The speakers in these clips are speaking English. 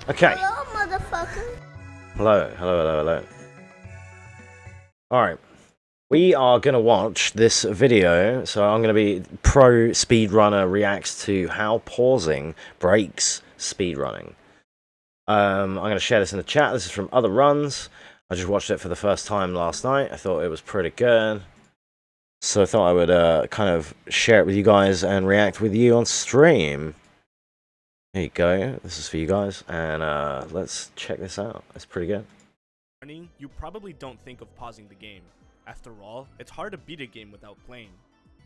Okay. Hello, motherfucker. Hello. Alright. We are going to watch this video. So I'm going to be pro speedrunner reacts to how pausing breaks speedrunning. I'm going to share this in the chat. This is from other runs. I just watched it for the first time last night. I thought it was pretty good. So I thought I would kind of share it with you guys and react with you on stream. There you go. This is for you guys. And let's check this out. It's pretty good. You probably don't think of pausing the game. After all, it's hard to beat a game without playing.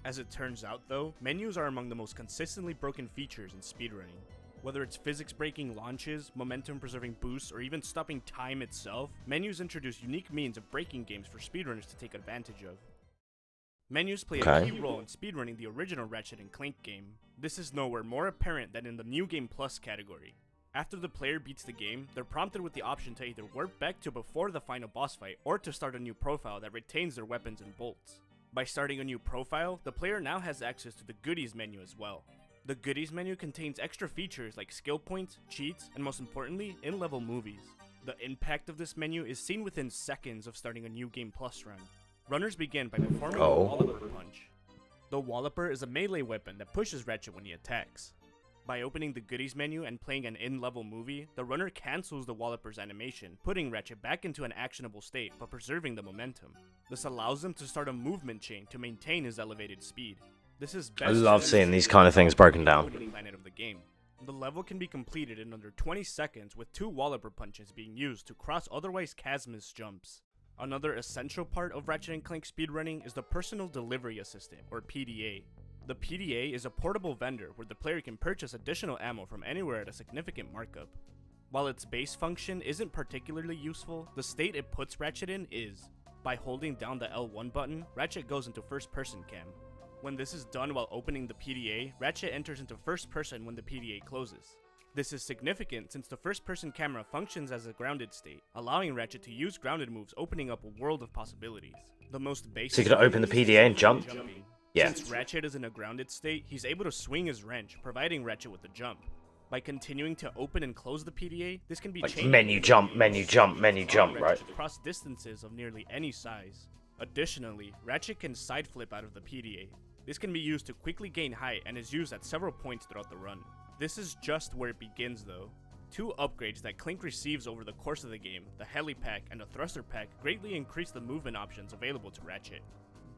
As it turns out though, menus are among the most consistently broken features in speedrunning. Whether it's physics-breaking launches, momentum-preserving boosts, or even stopping time itself, menus introduce unique means of breaking games for speedrunners to take advantage of. Menus play a key role in speedrunning the original Ratchet & Clank game. This is nowhere more apparent than in the New Game Plus category. After the player beats the game, they're prompted with the option to either warp back to before the final boss fight, or to start a new profile that retains their weapons and bolts. By starting a new profile, the player now has access to the Goodies menu as well. The Goodies menu contains extra features like skill points, cheats, and most importantly, in-level movies. The impact of this menu is seen within seconds of starting a New Game Plus run. Runners begin by performing the Walloper Punch. The Walloper is a melee weapon that pushes Ratchet when he attacks. By opening the Goodies menu and playing an in-level movie, the runner cancels the Walloper's animation, putting Ratchet back into an actionable state but preserving the momentum. This allows him to start a movement chain to maintain his elevated speed. This is best. I love seeing these kind of things broken down. Planet of the game. The level can be completed in under 20 seconds with 2 Walloper punches being used to cross otherwise chasmous jumps. Another essential part of Ratchet & Clank speedrunning is the Personal Delivery Assistant, or PDA. The PDA is a portable vendor where the player can purchase additional ammo from anywhere at a significant markup. While its base function isn't particularly useful, the state it puts Ratchet in is. By holding down the L1 button, Ratchet goes into first person cam. When this is done while opening the PDA, Ratchet enters into first person when the PDA closes. This is significant since the first person camera functions as a grounded state, allowing Ratchet to use grounded moves, opening up a world of possibilities. The most basic. So you could open the PDA and jump? Yeah. Since Ratchet is in a grounded state, he's able to swing his wrench, providing Ratchet with a jump. By continuing to open and close the PDA, this can be Like changed menu jump, right? Across distances of nearly any size. Additionally, Ratchet can side flip out of the PDA. This can be used to quickly gain height and is used at several points throughout the run. This is just where it begins though. 2 upgrades that Clank receives over the course of the game, the Heli Pack and the Thruster Pack, greatly increase the movement options available to Ratchet.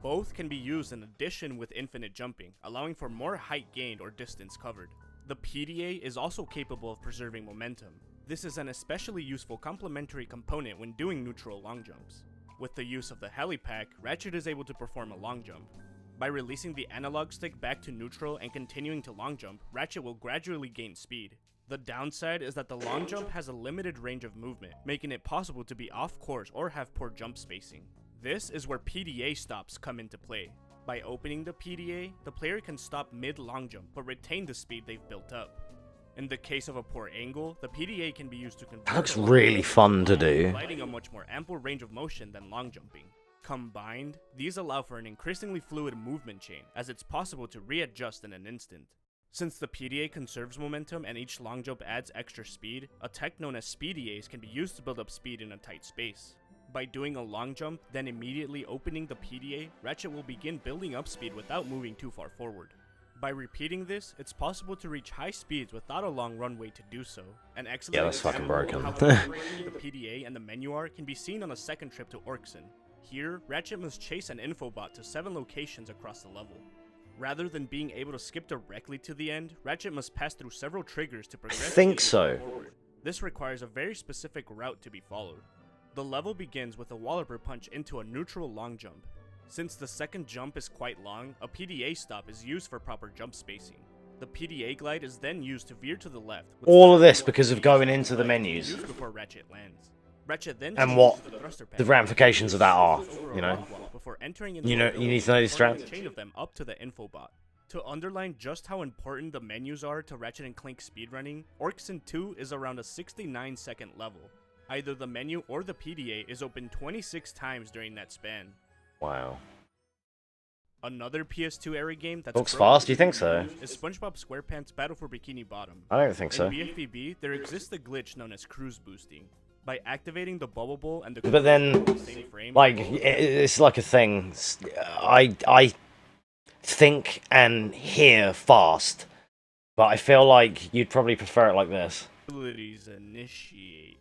Both can be used in addition with infinite jumping, allowing for more height gained or distance covered. The PDA is also capable of preserving momentum. This is an especially useful complementary component when doing neutral long jumps. With the use of the Heli Pack, Ratchet is able to perform a long jump. By releasing the analog stick back to neutral and continuing to long jump, Ratchet will gradually gain speed. The downside is that the long jump has a limited range of movement, making it possible to be off course or have poor jump spacing. This is where PDA stops come into play. By opening the PDA, the player can stop mid-long jump but retain the speed they've built up. In the case of a poor angle, the PDA can be used to convert. That looks really fun to do. Providing a much more ample range of motion than long jumping. Combined, these allow for an increasingly fluid movement chain, as it's possible to readjust in an instant. Since the PDA conserves momentum and each long jump adds extra speed, a tech known as SpeeDAs can be used to build up speed in a tight space. By doing a long jump, then immediately opening the PDA, Ratchet will begin building up speed without moving too far forward. By repeating this, it's possible to reach high speeds without a long runway to do so. An excellent that's fucking broken. How the PDA and the menu are can be seen on a second trip to Orkson. Here, Ratchet must chase an infobot to 7 locations across the level. Rather than being able to skip directly to the end, Ratchet must pass through several triggers to progress. I think so. Forward. This requires a very specific route to be followed. The level begins with a Walloper punch into a neutral long jump. Since the second jump is quite long, a PDA stop is used for proper jump spacing. The PDA glide is then used to veer to the left. All of this because of going into the menus. Before Ratchet lands. Ratchet then And what the pack, ramifications of that are, you know. before entering You need to know these straps. chain of them up to the infobot. To underline just how important the menus are to Ratchet & Clank speedrunning, Orkson 2 is around a 69-second level. Either the menu or the PDA is open 26 times during that span. Wow. Another PS2 era game that's Looks fast, you think so? is SpongeBob SquarePants Battle for Bikini Bottom. I don't think so. In BFBB, there exists a glitch known as cruise boosting. By activating the bubble bowl and the But then, same frame, like, it's like a thing. I think and hear fast, but I feel like you'd probably prefer it like this. abilities initiate.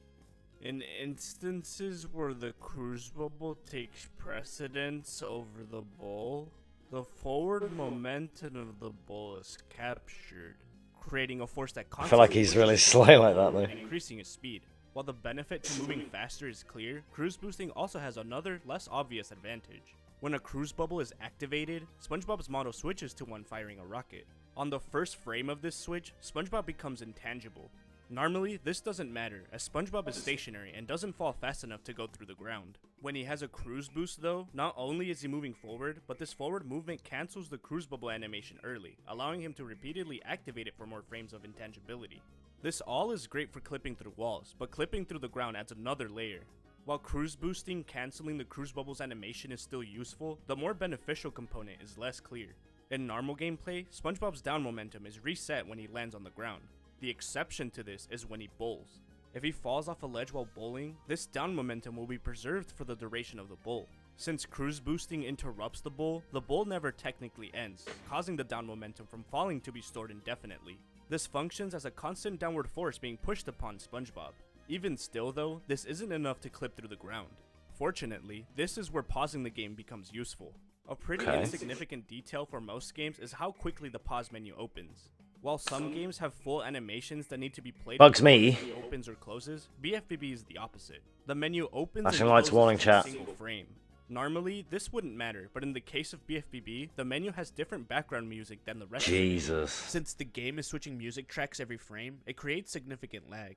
In instances where the cruise bubble takes precedence over the bowl, the forward momentum of the bowl is captured, creating a force that I feel like he's really slow like that, though. increasing his speed. While the benefit to moving faster is clear, cruise boosting also has another, less obvious advantage. When a cruise bubble is activated, SpongeBob's model switches to one firing a rocket. On the first frame of this switch, SpongeBob becomes intangible. Normally, this doesn't matter, as SpongeBob is stationary and doesn't fall fast enough to go through the ground. When he has a cruise boost though, not only is he moving forward, but this forward movement cancels the cruise bubble animation early, allowing him to repeatedly activate it for more frames of intangibility. This all is great for clipping through walls, but clipping through the ground adds another layer. While cruise boosting canceling the cruise bubble's animation is still useful, the more beneficial component is less clear. In normal gameplay, SpongeBob's down momentum is reset when he lands on the ground. The exception to this is when he bowls. If he falls off a ledge while bowling, this down momentum will be preserved for the duration of the bowl. Since cruise boosting interrupts the bowl never technically ends, causing the down momentum from falling to be stored indefinitely. This functions as a constant downward force being pushed upon SpongeBob. Even still though, this isn't enough to clip through the ground. Fortunately, this is where pausing the game becomes useful. A pretty insignificant detail for most games is how quickly the pause menu opens. While some games have full animations that need to be played Bugs me. opens or closes, BFBB is the opposite. The menu opens Flashing and lights closes warning in a chat. single frame. Normally, this wouldn't matter, but in the case of BFBB, the menu has different background music than the rest of the game. Jesus. Since the game is switching music tracks every frame, it creates significant lag.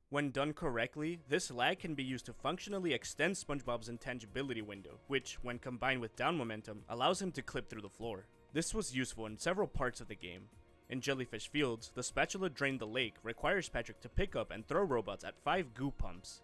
When done correctly, this lag can be used to functionally extend SpongeBob's intangibility window, which, when combined with down momentum, allows him to clip through the floor. This was useful in several parts of the game. In Jellyfish Fields, the spatula Drain the Lake requires Patrick to pick up and throw robots at 5 goo pumps.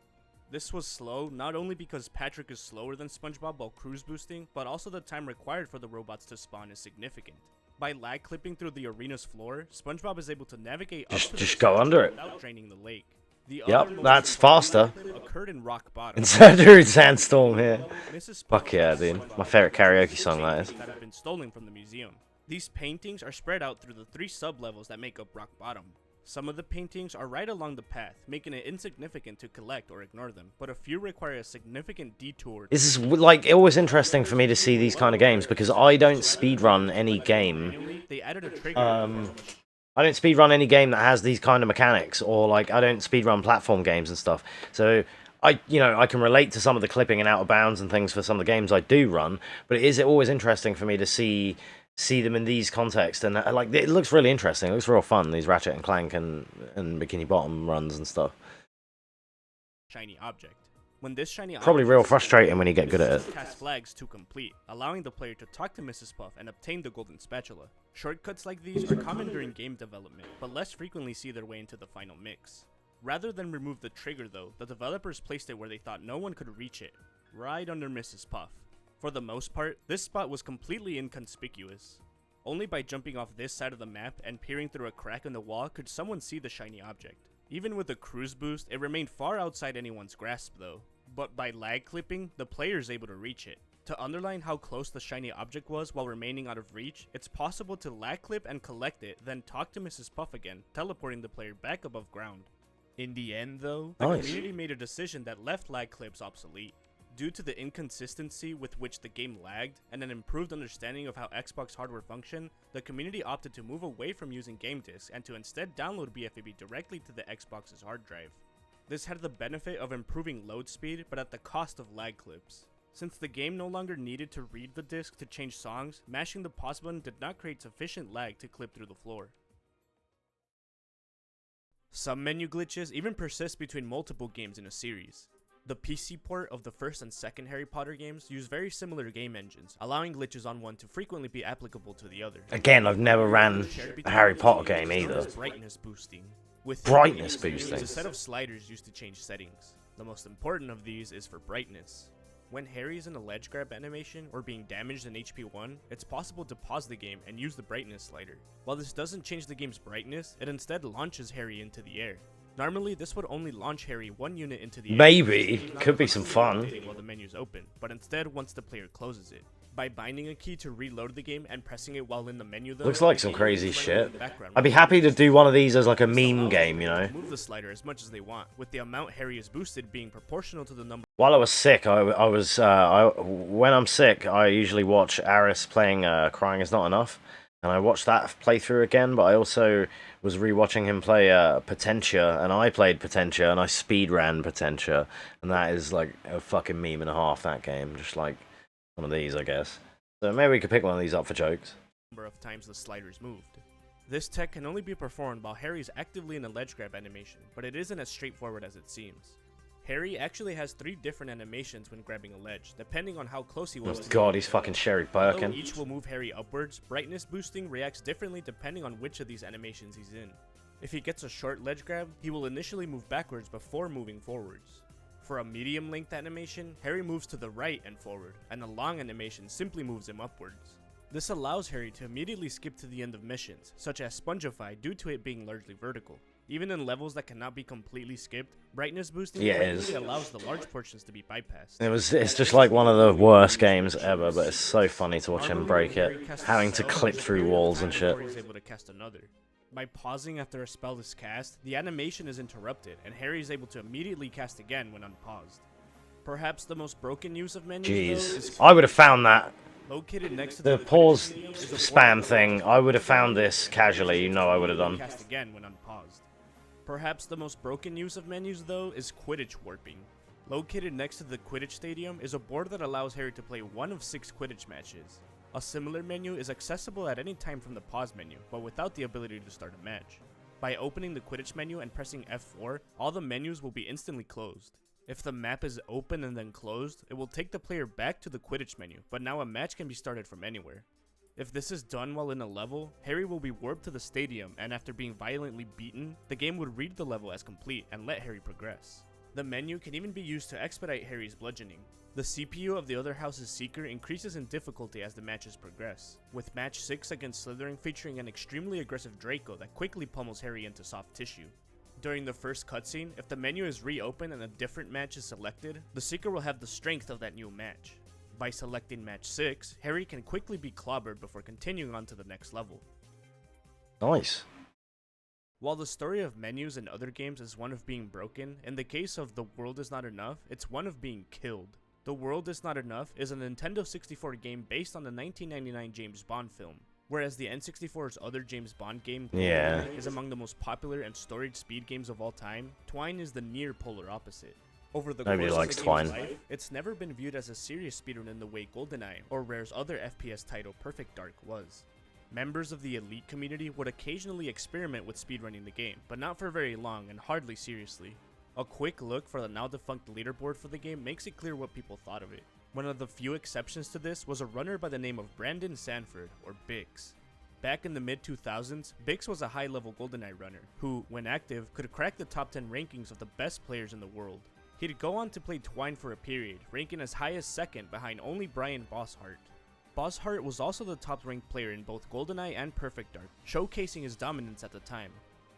This was slow not only because Patrick is slower than SpongeBob while cruise boosting, but also the time required for the robots to spawn is significant. By lag clipping through the arena's floor, SpongeBob is able to navigate up to Just the go under it. without draining the lake. Yep, that's faster. Occurred in Rock Bottom. Inside the Sandstorm here. Mrs. Fuck yeah, dude. My favorite karaoke song, that is. That have been stolen from the museum. These paintings are spread out through the 3 sub-levels that make up Rock Bottom. Some of the paintings are right along the path, making it insignificant to collect or ignore them, but a few require a significant detour. This is like always interesting for me to see these kind of games because I don't speedrun any game. They added a trigger. I don't speedrun any game that has these kind of mechanics, or like I don't speedrun platform games and stuff. So I can relate to some of the clipping and out of bounds and things for some of the games I do run, but it is always interesting for me to see them in these contexts, and like it looks really interesting. It looks real fun, these Ratchet and Clank and Bikini Bottom runs and stuff. Shiny object. When this shiny Probably object real is frustrating when you get good at it. cast flags to complete, allowing the player to talk to Mrs. Puff and obtain the golden spatula. Shortcuts like these are common during game development, but less frequently see their way into the final mix. Rather than remove the trigger though, the developers placed it where they thought no one could reach it, right under Mrs. Puff. For the most part, this spot was completely inconspicuous. Only by jumping off this side of the map and peering through a crack in the wall could someone see the shiny object. Even with the cruise boost, it remained far outside anyone's grasp though. But by lag clipping, the player is able to reach it. To underline how close the shiny object was while remaining out of reach, it's possible to lag clip and collect it, then talk to Mrs. Puff again, teleporting the player back above ground. In the end though, the community made a decision that left lag clips obsolete. Due to the inconsistency with which the game lagged, and an improved understanding of how Xbox hardware functioned, the community opted to move away from using game discs and to instead download BFAB directly to the Xbox's hard drive. This had the benefit of improving load speed, but at the cost of lag clips. Since the game no longer needed to read the disc to change songs, mashing the pause button did not create sufficient lag to clip through the floor. Some menu glitches even persist between multiple games in a series. The PC port of the first and second Harry Potter games use very similar game engines, allowing glitches on one to frequently be applicable to the other. Again, I've never ran a Harry Potter game either. Brightness boosting. With Brightness there's boosting. a set of sliders used to change settings. The most important of these is for brightness. When Harry is in a ledge grab animation or being damaged in HP 1, it's possible to pause the game and use the brightness slider. While this doesn't change the game's brightness, it instead launches Harry into the air. Normally, this would only launch Harry one unit into the air. Maybe. Could be some fun. While the menu's open, but instead once the player closes it. By binding a key to reload the game and pressing it while in the menu though... Looks like some crazy shit. I'd be happy to do one of these as like a meme game, you know? Move the slider as much as they want, with the amount Harry is boosted being proportional to the number... While I was sick, when I'm sick, I usually watch Aris playing Crying Is Not Enough. And I watched that playthrough again, but I also was rewatching him play Potentia, and I played Potentia, and I speedran Potentia, and that is like a fucking meme and a half, that game. Just like one of these, I guess. So maybe we could pick one of these up for jokes. Number of times the slider's moved. This tech can only be performed while Harry is actively in a ledge grab animation, but it isn't as straightforward as it seems. Harry actually has 3 different animations when grabbing a ledge, depending on how close he was to God, he's fucking Sherry Birkin. Although each will move Harry upwards, brightness boosting reacts differently depending on which of these animations he's in. If he gets a short ledge grab, he will initially move backwards before moving forwards. For a medium length animation, Harry moves to the right and forward, and a long animation simply moves him upwards. This allows Harry to immediately skip to the end of missions, such as Spongify due to it being largely vertical. Even in levels that cannot be completely skipped, brightness boosting allows the large portions to be bypassed. It's just like one of the worst games ever, but it's so funny to watch him break it, having to clip through walls and shit. He's able to cast another. By pausing after a spell is cast, the animation is interrupted, and Harry is able to immediately cast again when unpaused. Perhaps the most broken use of menus though, is I would have found that. Located next to The pause spam thing, I would have found this casually, you know I would have done. Cast again when unpaused. Perhaps the most broken use of menus though is Quidditch warping. Located next to the Quidditch stadium is a board that allows Harry to play one of 6 Quidditch matches. A similar menu is accessible at any time from the pause menu, but without the ability to start a match. By opening the Quidditch menu and pressing F4, all the menus will be instantly closed. If the map is open and then closed, it will take the player back to the Quidditch menu, but now a match can be started from anywhere. If this is done while in a level, Harry will be warped to the stadium, and after being violently beaten, the game would read the level as complete and let Harry progress. The menu can even be used to expedite Harry's bludgeoning. The CPU of the other house's Seeker increases in difficulty as the matches progress, with match 6 against Slytherin featuring an extremely aggressive Draco that quickly pummels Harry into soft tissue. During the first cutscene, if the menu is reopened and a different match is selected, the Seeker will have the strength of that new match. By selecting match 6, Harry can quickly be clobbered before continuing on to the next level. Nice. While the story of menus in other games is one of being broken, in the case of The World Is Not Enough, it's one of being killed. The World Is Not Enough is a Nintendo 64 game based on the 1999 James Bond film, whereas the N64's other James Bond game, is among the most popular and storied speed games of all time. Twine is the near polar opposite. Over the Nobody course likes of the game's Twine. life, it's never been viewed as a serious speedrun in the way GoldenEye or Rare's other FPS title Perfect Dark was. Members of the elite community would occasionally experiment with speedrunning the game, but not for very long and hardly seriously. A quick look for the now defunct leaderboard for the game makes it clear what people thought of it. One of the few exceptions to this was a runner by the name of Brandon Sanford, or Bix. Back in the mid-2000s, Bix was a high-level GoldenEye runner, who, when active, could crack the top 10 rankings of the best players in the world. He'd go on to play Twine for a period, ranking as high as second behind only Brian Bosshart. Bosshart was also the top-ranked player in both GoldenEye and Perfect Dark, showcasing his dominance at the time.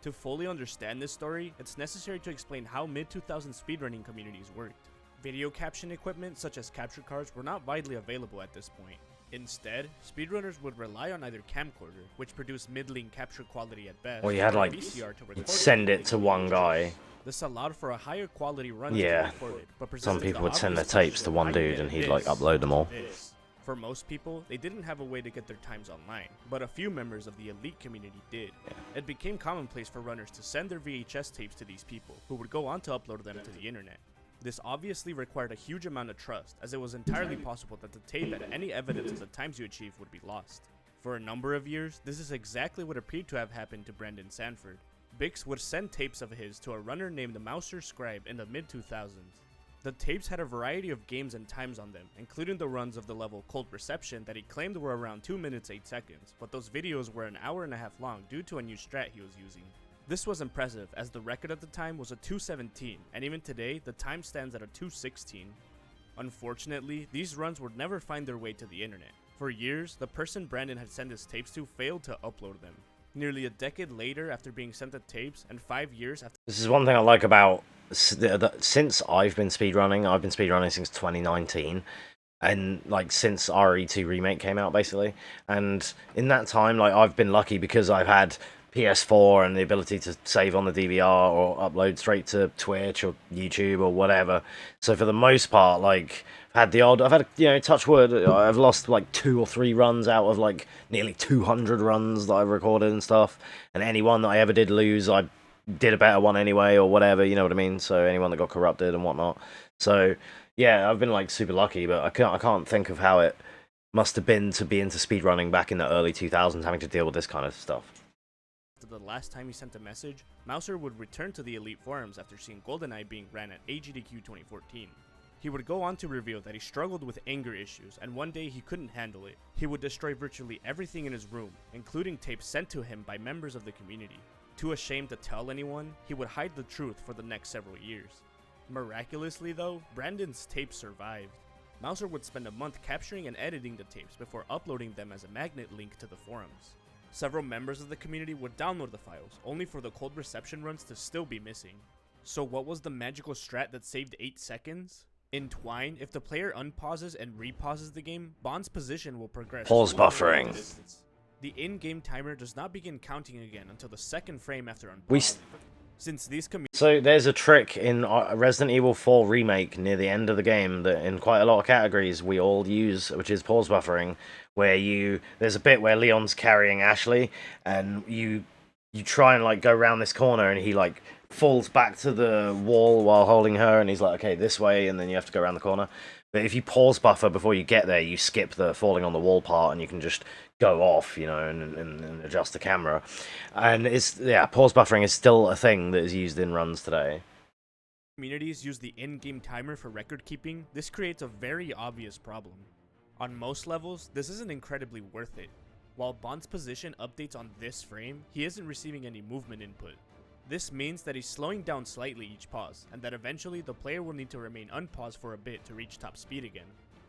To fully understand this story, it's necessary to explain how mid-2000s speedrunning communities worked. Video caption equipment such as capture cards were not widely available at this point. Instead, speedrunners would rely on either camcorder, which produced middling capture quality at best, Or you had or like, VCR to record you'd send it to one guy. This allowed for a higher quality run Yeah. to be recorded, but Some presented people the would send their obvious tapes to question, one how do you dude get and he'd this like upload them all. this? For most people, they didn't have a way to get their times online, but a few members of the elite community did. It became commonplace for runners to send their VHS tapes to these people, who would go on to upload them to the internet. This obviously required a huge amount of trust, as it was entirely possible that the tape and any evidence of the times you achieved would be lost. For a number of years, this is exactly what appeared to have happened to Brandon Sanford. Bix would send tapes of his to a runner named Mouser Scribe in the mid-2000s. The tapes had a variety of games and times on them, including the runs of the level Cold Reception that he claimed were around 2 minutes 8 seconds, but those videos were an hour and a half long due to a new strat he was using. This was impressive, as the record at the time was a 2:17, and even today, the time stands at a 2:16. Unfortunately, these runs would never find their way to the internet. For years, the person Brandon had sent his tapes to failed to upload them. Nearly a decade later after being sent the tapes, and 5 years after— This is one thing I like about since I've been speedrunning since 2019, and like since RE2 remake came out basically. And in that time, like, I've been lucky because I've had PS4 and the ability to save on the DVR or upload straight to Twitch or YouTube or whatever. So for the most part, like, I've had, you know, touch wood, I've lost like 2 or 3 runs out of like nearly 200 runs that I've recorded and stuff. And any one that I ever did lose, I did a better one anyway or whatever, you know what I mean? So anyone that got corrupted and whatnot. So yeah, I've been like super lucky, but I can't think of how it must have been to be into speedrunning back in the early 2000s, having to deal with this kind of stuff. the last time he sent a message, Mouser would return to the Elite forums after seeing GoldenEye being ran at AGDQ 2014. He would go on to reveal that he struggled with anger issues, and one day he couldn't handle it. He would destroy virtually everything in his room, including tapes sent to him by members of the community. Too ashamed to tell anyone, he would hide the truth for the next several years. Miraculously though, Brandon's tapes survived. Mouser would spend a month capturing and editing the tapes before uploading them as a magnet link to the forums. Several members of the community would download the files, only for the cold reception runs to still be missing. So what was the magical strat that saved 8 seconds? In Twine, if the player unpauses and repauses the game, Bond's position will progress. Pause buffering. The in-game timer does not begin counting again until the second frame after unpausing. Since these So there's a trick in Resident Evil 4 Remake near the end of the game that in quite a lot of categories we all use, which is pause buffering, where there's a bit where Leon's carrying Ashley and you try and like go around this corner and he like falls back to the wall while holding her and he's like, okay, this way, and then you have to go around the corner. But if you pause buffer before you get there, you skip the falling on the wall part and you can just go off, you know, and adjust the camera. And pause buffering is still a thing that is used in runs today. Communities use the in-game timer for record keeping. This creates a very obvious problem. On most levels, this isn't incredibly worth it. While Bond's position updates on this frame, he isn't receiving any movement input. This means that he's slowing down slightly each pause, and that eventually the player will need to remain unpaused for a bit to reach top speed again.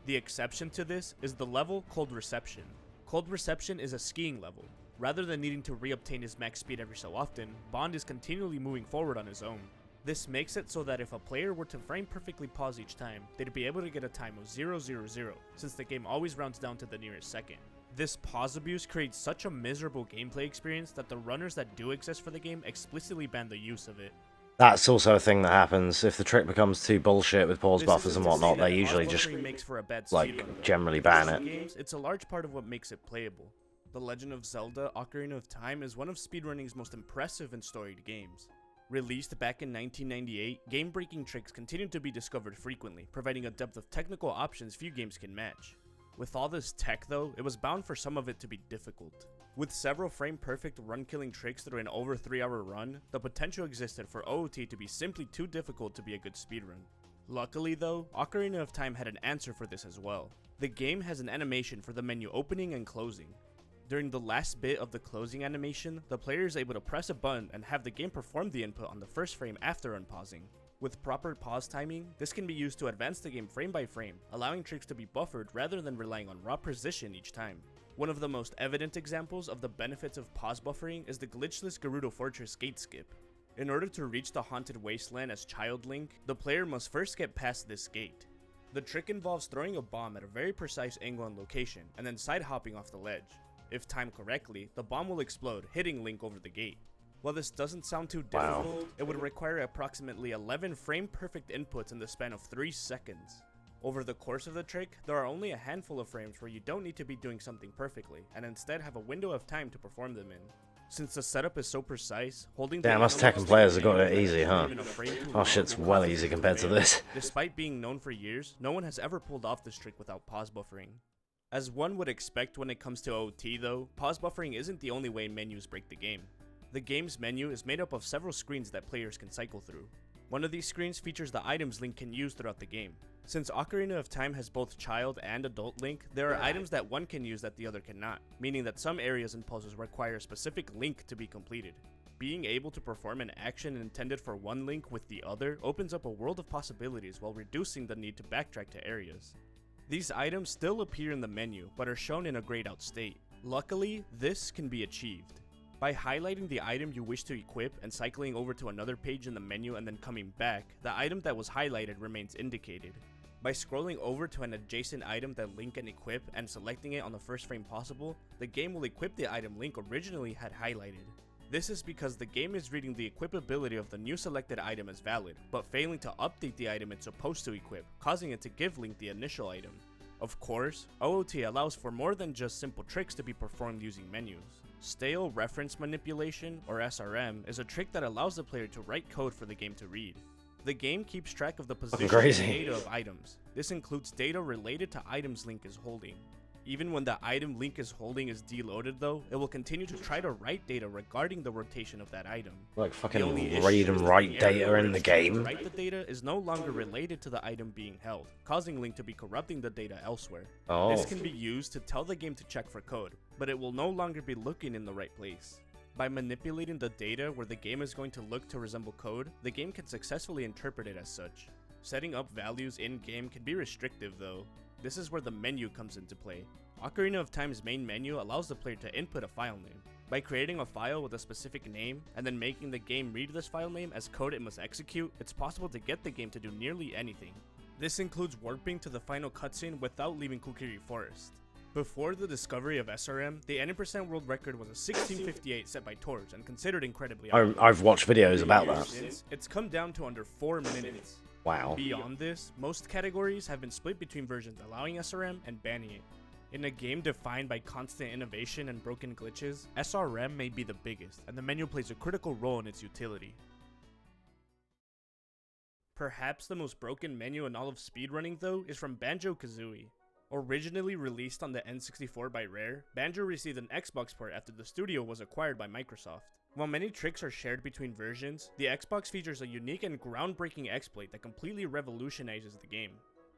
The exception to this is the level Cold Reception. Cold Reception is a skiing level. Rather than needing to re-obtain his max speed every so often, Bond is continually moving forward on his own. This makes it so that if a player were to frame perfectly pause each time, they'd be able to get a time of 000, since the game always rounds down to the nearest second. This pause abuse creates such a miserable gameplay experience that the runners that do exist for the game explicitly ban the use of it. That's also a thing that happens. If the trick becomes too bullshit with pause buffers and whatnot, they usually just, like, generally ban it. It's a large part of what makes it playable. The Legend of Zelda: Ocarina of Time is one of speedrunning's most impressive and storied games. Released back in 1998, game-breaking tricks continued to be discovered frequently, providing a depth of technical options few games can match. With all this tech though, it was bound for some of it to be difficult. With several frame-perfect run-killing tricks through an over 3-hour run, the potential existed for OOT to be simply too difficult to be a good speedrun. Luckily though, Ocarina of Time had an answer for this as well. The game has an animation for the menu opening and closing. During the last bit of the closing animation, the player is able to press a button and have the game perform the input on the first frame after unpausing. With proper pause timing, this can be used to advance the game frame by frame, allowing tricks to be buffered rather than relying on raw precision each time. One of the most evident examples of the benefits of pause buffering is the glitchless Gerudo Fortress gate skip. In order to reach the Haunted Wasteland as Child Link, the player must first get past this gate. The trick involves throwing a bomb at a very precise angle and location, and then side hopping off the ledge. If timed correctly, the bomb will explode, hitting Link over the gate. While this doesn't sound too difficult, it would require approximately 11 frame-perfect inputs in the span of 3 seconds. Over the course of the trick, there are only a handful of frames where you don't need to be doing something perfectly, and instead have a window of time to perform them in. Since the setup is so precise, holding the us Tekken players have got it easy, huh? Oh shit's well easy compared to this. Despite being known for years, no one has ever pulled off this trick without pause buffering. As one would expect when it comes to OT though, pause buffering isn't the only way menus break the game. The game's menu is made up of several screens that players can cycle through. One of these screens features the items Link can use throughout the game. Since Ocarina of Time has both child and adult Link, there are items that one can use that the other cannot, meaning that some areas and puzzles require a specific Link to be completed. being able to perform an action intended for one link with the other opens up a world of possibilities while reducing the need to backtrack to areas. These items still appear in the menu, but are shown in a grayed out state. Luckily, this can be achieved by highlighting the item you wish to equip and cycling over to another page in the menu and then coming back. The item that was highlighted remains indicated. By scrolling over to an adjacent item that Link can equip and selecting it on the first frame possible, the game will equip the item Link originally had highlighted. This is because the game is reading the equipability of the new selected item as valid, but failing to update the item it's supposed to equip, causing it to give Link the initial item. Of course, OOT allows for more than just simple tricks to be performed using menus. Stale Reference Manipulation, or SRM, is a trick that allows the player to write code for the game to read. The game keeps track of the position and data of items. This includes data related to items Link is holding. Even when the item Link is holding is deloaded though, it will continue to try to write data regarding the rotation of that item. Like fucking read and write data in the game. Write the data is no longer related to the item being held, causing Link to be corrupting the data elsewhere. Oh. This can be used to tell the game to check for code, but it will no longer be looking in the right place. By manipulating the data where the game is going to look to resemble code, the game can successfully interpret it as such. Setting up values in-game can be restrictive though. This is where the menu comes into play. Ocarina of Time's main menu allows the player to input a file name. By creating a file with a specific name, and then making the game read this file name as code it must execute, it's possible to get the game to do nearly anything. This includes warping to the final cutscene without leaving Kokiri Forest. Before the discovery of SRM, the 80% world record was a 1658 set by Torch and considered incredibly high. I've watched videos about that. It's come down to under 4 minutes. Wow. Beyond this, most categories have been split between versions allowing SRM and banning it. In a game defined by constant innovation and broken glitches, SRM may be the biggest, and the menu plays a critical role in its utility. Perhaps the most broken menu in all of speedrunning though is from Banjo-Kazooie. Originally released on the N64 by Rare, Banjo received an Xbox port after the studio was acquired by Microsoft. While many tricks are shared between versions, the Xbox features a unique and groundbreaking exploit that completely revolutionizes the game.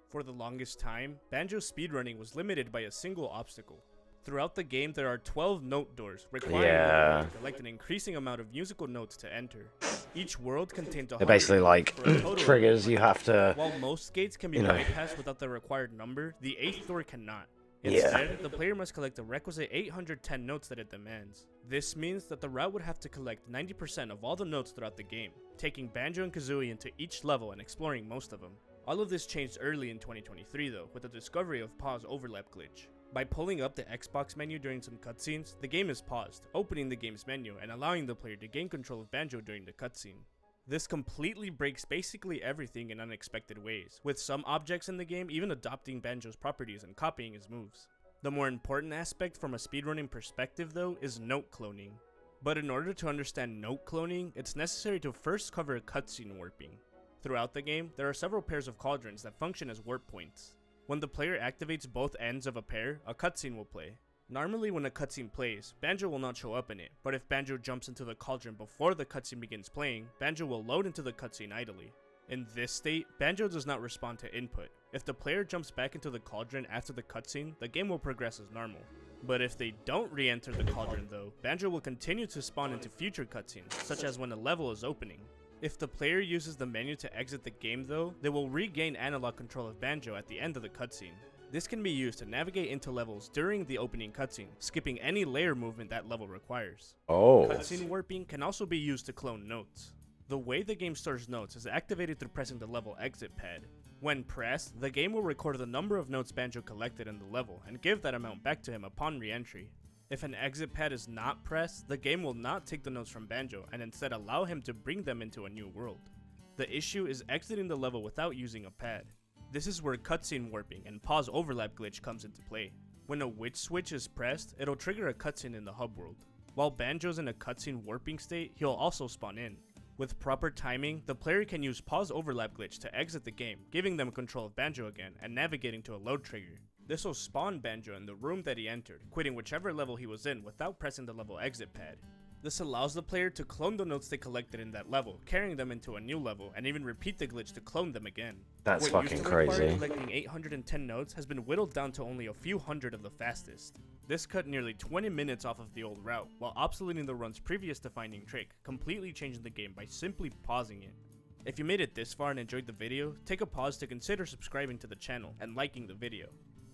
For the longest time, Banjo's speedrunning was limited by a single obstacle. Throughout the game, there are 12 note doors, requiring the player to collect an increasing amount of musical notes to enter. Each world contains They're basically like triggers you have to... While most gates can be bypassed without the required number, the 8th door cannot. Instead, the player must collect the requisite 810 notes that it demands. This means that the route would have to collect 90% of all the notes throughout the game, taking Banjo and Kazooie into each level and exploring most of them. All of this changed early in 2023 though, with the discovery of pause overlap glitch. By pulling up the Xbox menu during some cutscenes, the game is paused, opening the game's menu and allowing the player to gain control of Banjo during the cutscene. This completely breaks basically everything in unexpected ways, with some objects in the game even adopting Banjo's properties and copying his moves. The more important aspect from a speedrunning perspective though is note cloning. But in order to understand note cloning, it's necessary to first cover cutscene warping. Throughout the game, there are several pairs of cauldrons that function as warp points. When the player activates both ends of a pair, a cutscene will play. Normally when a cutscene plays, Banjo will not show up in it, but if Banjo jumps into the cauldron before the cutscene begins playing, Banjo will load into the cutscene idly. In this state, Banjo does not respond to input. If the player jumps back into the cauldron after the cutscene, the game will progress as normal. But if they don't re-enter the cauldron though, Banjo will continue to spawn into future cutscenes, such as when a level is opening. If the player uses the menu to exit the game though, they will regain analog control of Banjo at the end of the cutscene. This can be used to navigate into levels during the opening cutscene, skipping any layer movement that level requires. Cutscene warping can also be used to clone notes. The way the game stores notes is activated through pressing the level exit pad. When pressed, the game will record the number of notes Banjo collected in the level and give that amount back to him upon re-entry. If an exit pad is not pressed, the game will not take the notes from Banjo and instead allow him to bring them into a new world. The issue is exiting the level without using a pad. This is where cutscene warping and pause overlap glitch comes into play. When a witch switch is pressed, it'll trigger a cutscene in the hub world. While Banjo's in a cutscene warping state, he'll also spawn in. With proper timing, the player can use pause overlap glitch to exit the game, giving them control of Banjo again and navigating to a load trigger. This will spawn Banjo in the room that he entered, quitting whichever level he was in without pressing the level exit pad. This allows the player to clone the notes they collected in that level, carrying them into a new level, and even repeat the glitch to clone them again. That's What fucking used to require crazy. collecting 810 notes has been whittled down to only a few hundred of the fastest. This cut nearly 20 minutes off of the old route, while obsoleting the run's previous defining trick, completely changing the game by simply pausing it. If you made it this far and enjoyed the video, take a pause to consider subscribing to the channel and liking the video.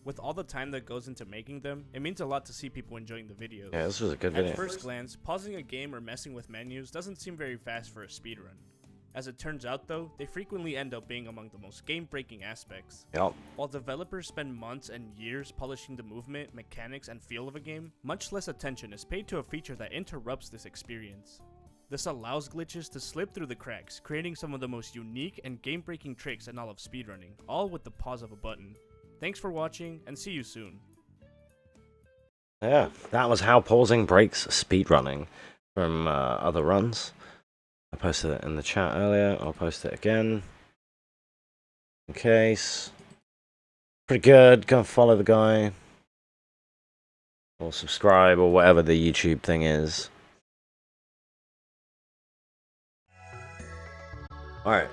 With all the time that goes into making them, it means a lot to see people enjoying the videos. Yeah, this was a good video. At first glance, pausing a game or messing with menus doesn't seem very fast for a speedrun. As it turns out though, they frequently end up being among the most game-breaking aspects. Yep. While developers spend months and years polishing the movement, mechanics, and feel of a game, much less attention is paid to a feature that interrupts this experience. This allows glitches to slip through the cracks, creating some of the most unique and game-breaking tricks in all of speedrunning, all with the pause of a button. Thanks for watching, and see you soon. Yeah, that was how pausing breaks speedrunning from other runs. I posted it in the chat earlier. I'll post it again in case. Pretty good. Go and follow the guy, or subscribe, or whatever the YouTube thing is. All right.